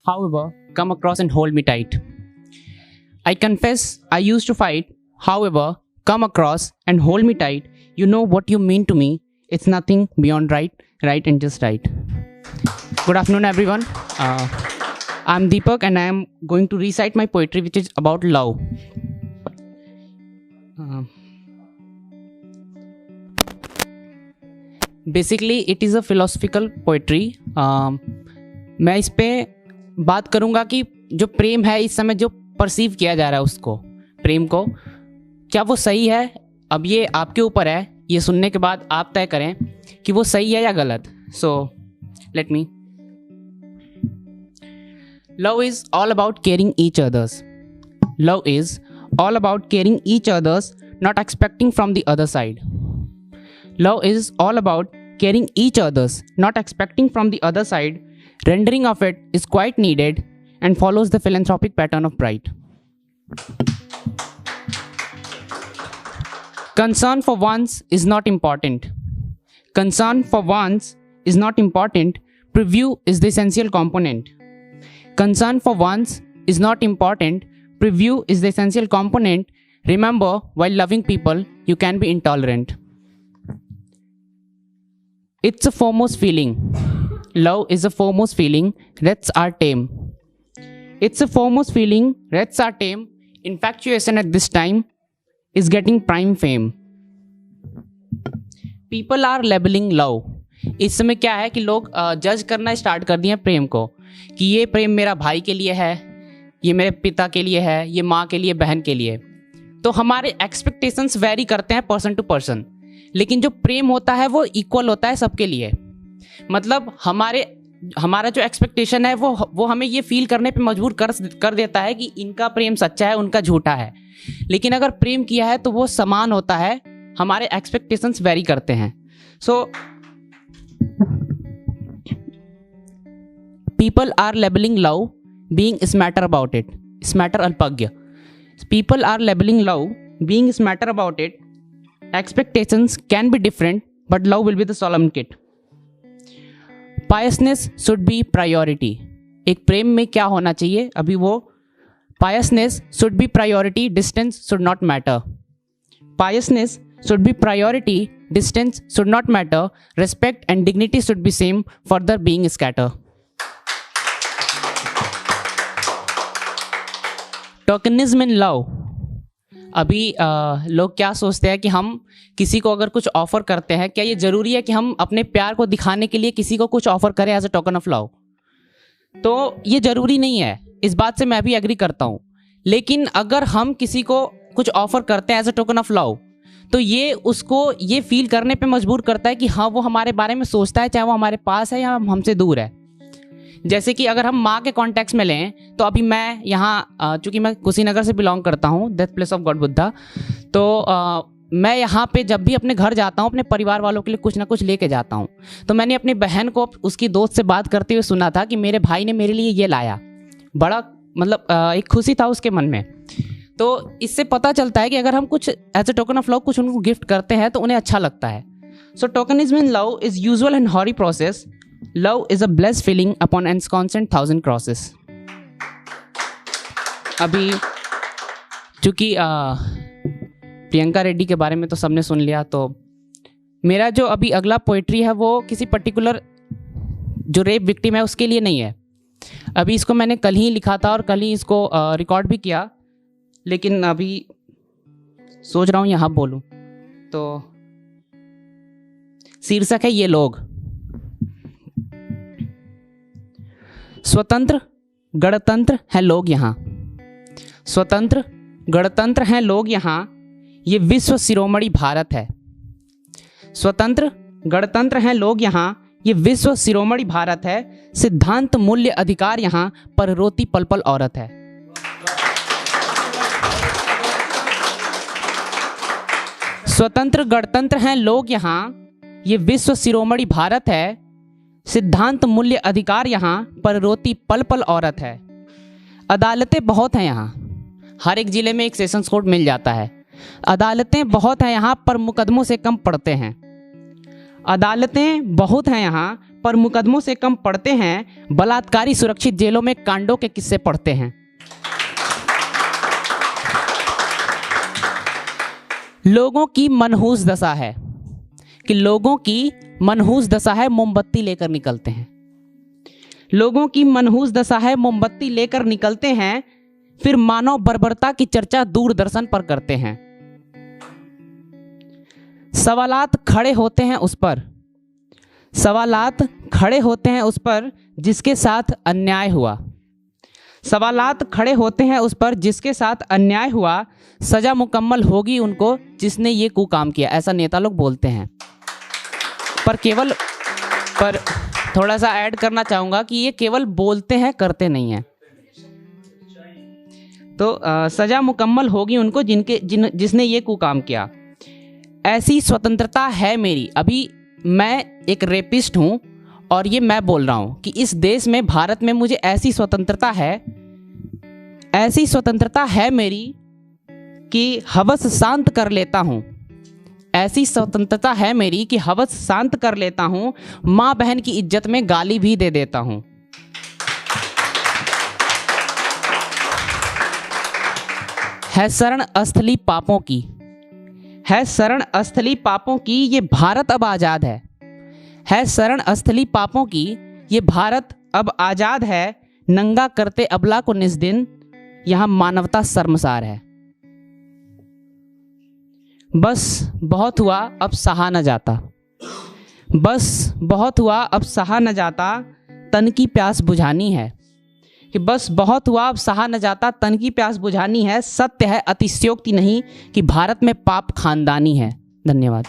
However, come across and hold me tight. I confess I used to fight. However, come across and hold me tight. You know what you mean to me. It's nothing beyond right, right and just right. Good afternoon, everyone. I'm Deepak and I am going to recite my poetry, which is about love. Basically, it is a philosophical poetry. मैं इस पे बात करूँगा कि जो प्रेम है इस समय जो परसीव किया जा रहा है उसको, प्रेम को, क्या वो सही है? अब ये आपके ऊपर है, ये सुनने के बाद आप तय करें कि वो सही है या गलत. So let me. Love is all about caring each others. Love is all about caring each others, not expecting from the other side. Love is all about caring each others, not expecting from the other side. Rendering of it is quite needed and follows the philanthropic pattern of pride. Concern for once is not important. Concern for once is not important. Preview is the essential component. Concern for once is not important. Preview is the essential component. Remember, while loving people, you can be intolerant. It's a foremost feeling. Love is a foremost feeling. Reds are tame. It's a foremost feeling. Reds are tame. Infatuation at this time is getting prime fame. People are labeling love. इस समय क्या है कि लोग जज करना start कर दिए प्रेम को, कि ये प्रेम मेरा भाई के लिए है, ये मेरे पिता के लिए है, ये माँ के लिए, बहन के लिए. तो हमारे एक्सपेक्टेशंस वेरी करते हैं पर्सन टू पर्सन, लेकिन जो प्रेम होता है वो इक्वल होता है सबके लिए. मतलब हमारा जो एक्सपेक्टेशन है वो हमें ये फील करने पे मजबूर कर देता है कि इनका प्रेम सच्चा है, उनका झूठा है. लेकिन अगर प्रेम किया है तो वो समान होता है, हमारे एक्सपेक्टेशंस वेरी करते हैं. सो people are labeling love being smarter about it. Smarter अल्पज्ञ. People are labeling love being smarter about it. Expectations can be different, but love will be the solemn kit. Piousness should be priority. एक प्रेम में क्या होना चाहिए? अभी वो piousness should be priority. Distance should not matter. Piousness should be priority. Distance should not matter. Respect and dignity should be same. Further being scatter. Tokenism in love. अभी लोग क्या सोचते हैं कि हम किसी को अगर कुछ ऑफर करते हैं, क्या ये ज़रूरी है कि हम अपने प्यार को दिखाने के लिए किसी को कुछ ऑफर करें as a token of love? तो ये ज़रूरी नहीं है, इस बात से मैं भी एग्री करता हूँ. लेकिन अगर हम किसी को कुछ ऑफर करते हैं as a token of love, तो ये उसको ये फील करने पे मजबूर करता है कि हाँ वो हमारे बारे में सोचता है, चाहे वो हमारे पास है या हमसे दूर है. जैसे कि अगर हम माँ के कॉन्टेक्स्ट में लें, तो अभी मैं यहाँ चूँकि मैं कुशीनगर से बिलोंग करता हूँ, death place of God Buddha, तो मैं यहाँ पे जब भी अपने घर जाता हूँ अपने परिवार वालों के लिए कुछ ना कुछ लेके जाता हूँ. तो मैंने अपनी बहन को उसकी दोस्त से बात करते हुए सुना था कि मेरे भाई ने मेरे लिए ये लाया. बड़ा मतलब एक खुशी था उसके मन में. तो इससे पता चलता है कि अगर हम कुछ as a token of love कुछ उनको गिफ्ट करते हैं तो उन्हें अच्छा लगता है. So tokenism in love is usual and hurried process. Love is a blessed feeling upon ensconced 1,000 crosses. अभी चूँकि प्रियंका रेड्डी के बारे में तो सबने सुन लिया, तो मेरा जो अभी अगला पोइट्री है वो किसी पर्टिकुलर जो रेप विक्टिम है उसके लिए नहीं है. अभी इसको मैंने कल ही लिखा था और कल ही इसको रिकॉर्ड भी किया, लेकिन अभी सोच रहा हूँ यहाँ बोलूँ. तो शीर्षक है ये लोग. स्वतंत्र गणतंत्र हैं लोग यहाँ. स्वतंत्र गणतंत्र हैं लोग यहाँ. ये विश्व शिरोमणि भारत है. स्वतंत्र गणतंत्र हैं लोग यहाँ. ये विश्व शिरोमणि भारत है. सिद्धांत मूल्य अधिकार यहाँ पर रोती पल पल औरत है. स्वतंत्र गणतंत्र हैं लोग यहाँ. ये विश्व शिरोमणि भारत है. सिद्धांत मूल्य अधिकार यहाँ पर रोती पल पल औरत है. अदालतें बहुत हैं यहाँ. हर एक ज़िले में एक सेशंस कोर्ट मिल जाता है. अदालतें बहुत हैं यहाँ पर मुकदमों से कम पड़ते हैं. अदालतें बहुत हैं यहाँ पर मुकदमों से कम पड़ते हैं, बलात्कारी सुरक्षित जेलों में कांडों के किस्से पढ़ते हैं। लोगों की मनहूस दशा है कि लोगों की मनहूस दशा है, मोमबत्ती लेकर निकलते हैं। लोगों की मनहूस दशा है, मोमबत्ती लेकर निकलते हैं, फिर मानव बर्बरता की चर्चा दूरदर्शन पर करते हैं। सवालात खड़े होते हैं उस पर, सवालात खड़े होते हैं उस पर जिसके साथ अन्याय हुआ। सवालात खड़े होते हैं उस पर जिसके साथ अन्याय हुआ, सजा मुकम्मल होगी उनको जिसने ये कुकाम किया, ऐसा नेता लोग बोलते हैं। पर थोड़ा सा ऐड करना चाहूँगा कि ये केवल बोलते हैं, करते नहीं हैं। तो सजा मुकम्मल होगी उनको जिसने ये कुकाम किया। ऐसी स्वतंत्रता है मेरी। अभी मैं एक रेपिस्ट हूँ और ये मैं बोल रहा हूँ कि इस देश में, भारत में मुझे ऐसी स्वतंत्रता है मेरी कि हवस शांत कर लेता हूँ। ऐसी स्वतंत्रता है मेरी कि हवस शांत कर लेता हूँ, माँ बहन की इज्जत में गाली भी दे देता हूँ। है शरण स्थली पापों की, है शरण स्थली पापों की, ये भारत अब आज़ाद है शरण स्थली पापों की, ये भारत अब आज़ाद है। नंगा करते अबला को निस दिन, यहाँ मानवता शर्मसार है। बस बहुत हुआ अब सहा न जाता, बस बहुत हुआ अब सहा न जाता, तन की प्यास बुझानी है। कि बस बहुत हुआ अब सहा न जाता, तन की प्यास बुझानी है। सत्य है, अतिशयोक्ति नहीं, कि भारत में पाप खानदानी है। धन्यवाद।